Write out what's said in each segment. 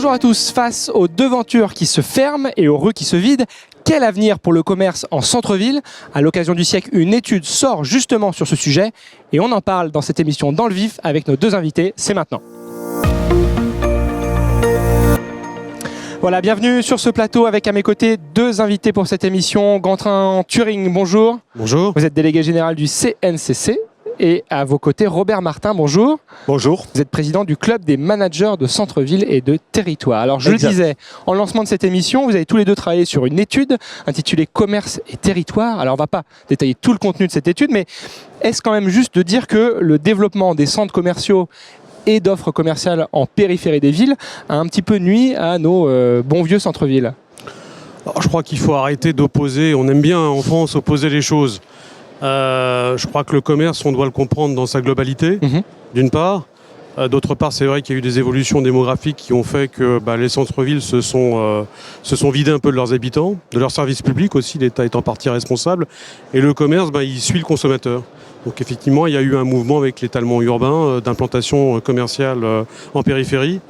Bonjour à tous. Face aux devantures qui se ferment et aux rues qui se vident, quel avenir pour le commerce en centre-ville? À l'occasion du siècle, une étude sort justement sur ce sujet et on en parle dans cette émission Dans le Vif avec nos deux invités. C'est maintenant. Voilà, bienvenue sur ce plateau avec à mes côtés deux invités pour cette émission. Gontran Turing, bonjour. Bonjour. Vous êtes délégué général du CNCC. Et à vos côtés, Robert Martin, bonjour. Bonjour. Vous êtes président du club des managers de centre-ville et de territoire. Alors je le disais, en lancement de cette émission, vous avez tous les deux travaillé sur une étude intitulée Commerce et territoire. Alors on ne va pas détailler tout le contenu de cette étude, mais est-ce quand même juste de dire que le développement des centres commerciaux et d'offres commerciales en périphérie des villes a un petit peu nui à nos bons vieux centres-villes? Alors, je crois qu'il faut arrêter d'opposer, on aime bien en France opposer les choses. Je crois que le commerce, on doit le comprendre dans sa globalité, d'une part. D'autre part, c'est vrai qu'il y a eu des évolutions démographiques qui ont fait que les centres-villes se sont vidés un peu de leurs habitants, de leurs services publics aussi, l'État est en partie responsable. Et le commerce, il suit le consommateur. Donc effectivement, il y a eu un mouvement avec l'étalement urbain d'implantation commerciale en périphérie.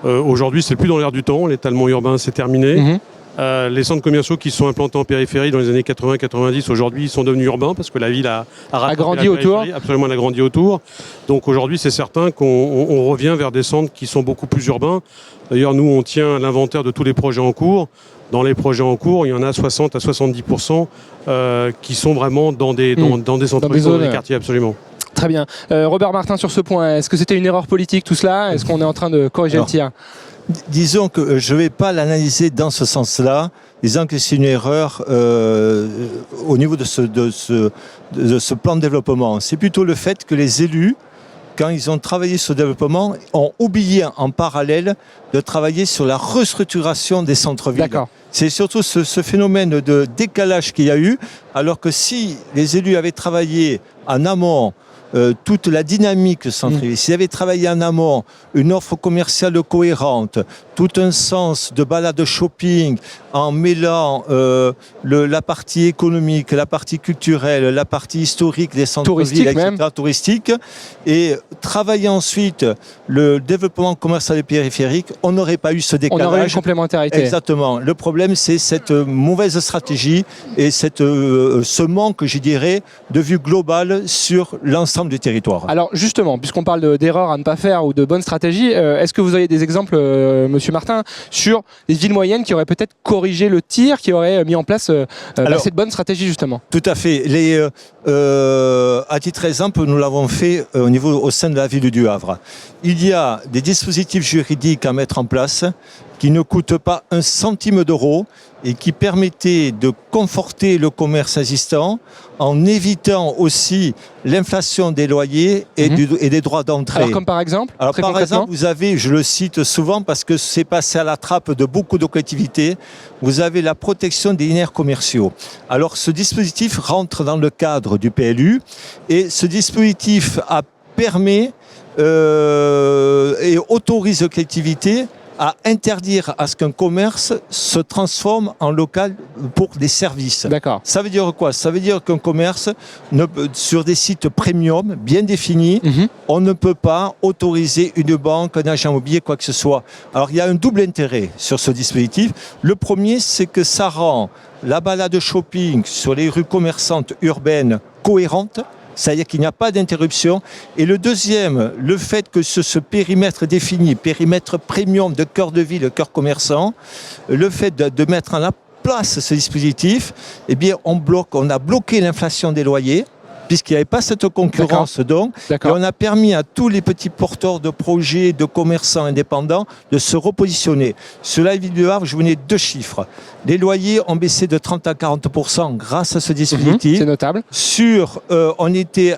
Aujourd'hui, c'est plus dans l'air du temps, l'étalement urbain c'est terminé. Les centres commerciaux qui sont implantés en périphérie dans les années 80-90, aujourd'hui, ils sont devenus urbains parce que la ville a grandi autour. Absolument, elle a grandi autour. Donc aujourd'hui, c'est certain qu'on revient vers des centres qui sont beaucoup plus urbains. D'ailleurs, nous, on tient l'inventaire de tous les projets en cours. Dans les projets en cours, il y en a 60 à 70% qui sont vraiment dans des centres-villes, dans des quartiers, absolument. Très bien. Robert Martin, sur ce point, est-ce que c'était une erreur politique tout cela? Est-ce qu'on est en train de corriger le tir? Disons que je ne vais pas l'analyser dans ce sens-là, disant que c'est une erreur au niveau de ce plan de développement. C'est plutôt le fait que les élus, quand ils ont travaillé sur le développement, ont oublié en parallèle de travailler sur la restructuration des centres-villes. D'accord. C'est surtout ce phénomène de décalage qu'il y a eu, alors que si les élus avaient travaillé en amont toute la dynamique centre-ville, s'ils avaient travaillé en amont une offre commerciale cohérente, tout un sens de balade shopping en mêlant la partie économique, la partie culturelle, la partie historique des centres-villes, etc., touristique, et travailler ensuite le développement commercial et périphérique, on n'aurait pas eu ce décalage. On aurait eu une complémentarité. Exactement. Le problème, c'est cette mauvaise stratégie et ce manque, je dirais, de vue globale sur l'ensemble du territoire. Alors justement, puisqu'on parle d'erreurs à ne pas faire ou de bonnes stratégies, est-ce que vous auriez des exemples, Monsieur Martin, sur des villes moyennes qui auraient peut-être corrigé le tir, qui auraient mis en place cette bonne stratégie justement? Tout à fait. À titre d'exemple, nous l'avons fait au sein de la ville du Havre. Il y a des dispositifs juridiques à mettre en place qui ne coûtent pas un centime d'euro et qui permettaient de conforter le commerce existant en évitant aussi l'inflation des loyers et des droits d'entrée. Alors comme par exemple? Alors par exemple, vous avez, je le cite souvent parce que c'est passé à la trappe de beaucoup de collectivités, vous avez la protection des linéaires commerciaux. Alors ce dispositif rentre dans le cadre du PLU et ce dispositif permet et autorise les collectivités à interdire à ce qu'un commerce se transforme en local pour des services. D'accord. Ça veut dire quoi? Ça veut dire qu'un commerce, sur des sites premium bien définis, on ne peut pas autoriser une banque, un agent immobilier, quoi que ce soit. Alors il y a un double intérêt sur ce dispositif. Le premier, c'est que ça rend la balade shopping sur les rues commerçantes urbaines cohérente. C'est-à-dire qu'il n'y a pas d'interruption. Et le deuxième, le fait que ce périmètre défini, périmètre premium de cœur de ville, cœur commerçant, le fait de mettre en place ce dispositif, eh bien on a bloqué l'inflation des loyers, puisqu'il n'y avait pas cette concurrence donc. Et on a permis à tous les petits porteurs de projets, de commerçants indépendants de se repositionner. Sur la ville de Havre, je vous donne deux chiffres. Les loyers ont baissé de 30 à 40% grâce à ce dispositif. C'est notable. On était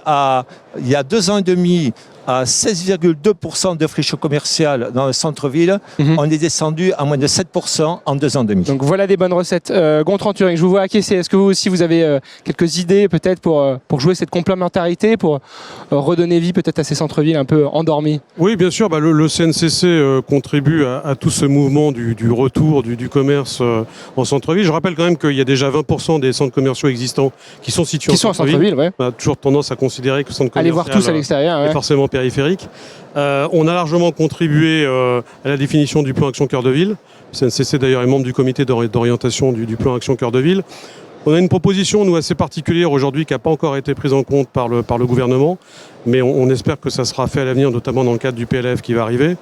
il y a 2 ans et demi à 16,2% de friches commerciales dans le centre-ville. On est descendu à moins de 7% en 2 ans et demi. Donc voilà des bonnes recettes. Gontran Turing, je vous vois acquiescer. Est-ce que vous aussi vous avez quelques idées peut-être pour jouer cette complémentarité, pour redonner vie peut-être à ces centres-villes un peu endormis? Oui, bien sûr. Le CNCC contribue à tout ce mouvement du retour du commerce en centre-ville. Je rappelle quand même qu'il y a déjà 20% des centres commerciaux existants qui sont situés en centre-ville. Ouais. On a toujours tendance à considérer que le centre commercial aller voir tous à l'extérieur, est forcément périphériques. On a largement contribué à la définition du plan Action Cœur de Ville. CNCC d'ailleurs est membre du comité d'orientation du plan Action Cœur de Ville. On a une proposition, nous, assez particulière aujourd'hui qui n'a pas encore été prise en compte par le gouvernement, mais on espère que ça sera fait à l'avenir, notamment dans le cadre du PLF qui va arriver.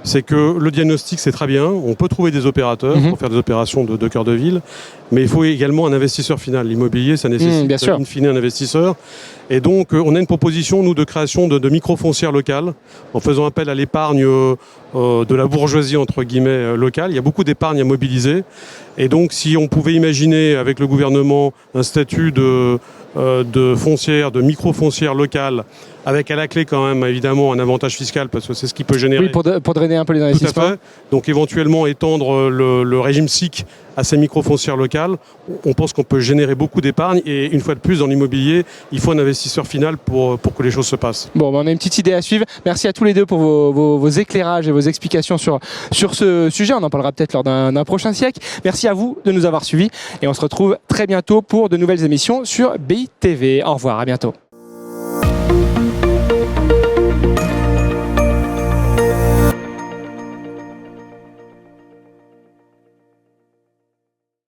C'est que le diagnostic, c'est très bien, on peut trouver des opérateurs pour faire des opérations de cœur de ville, mais il faut également un investisseur final. L'immobilier, ça nécessite in fine un investisseur. Et donc, on a une proposition, nous, de création de micro-foncières locales, en faisant appel à l'épargne de la bourgeoisie, entre guillemets, locale. Il y a beaucoup d'épargne à mobiliser. Et donc, si on pouvait imaginer avec le gouvernement un statut de foncière, de micro-foncière locale, avec à la clé quand même évidemment un avantage fiscal, parce que c'est ce qui peut générer... Oui, pour drainer un peu les investissements. Tout à fait. Donc éventuellement étendre le régime SIC à ces micro-foncières locales, on pense qu'on peut générer beaucoup d'épargne. Et une fois de plus, dans l'immobilier, il faut un investisseur final pour que les choses se passent. Bon, on a une petite idée à suivre. Merci à tous les deux pour vos éclairages et vos explications sur ce sujet. On en parlera peut-être lors d'un prochain siècle. Merci à vous de nous avoir suivis et on se retrouve très bientôt pour de nouvelles émissions sur BITV. Au revoir, à bientôt.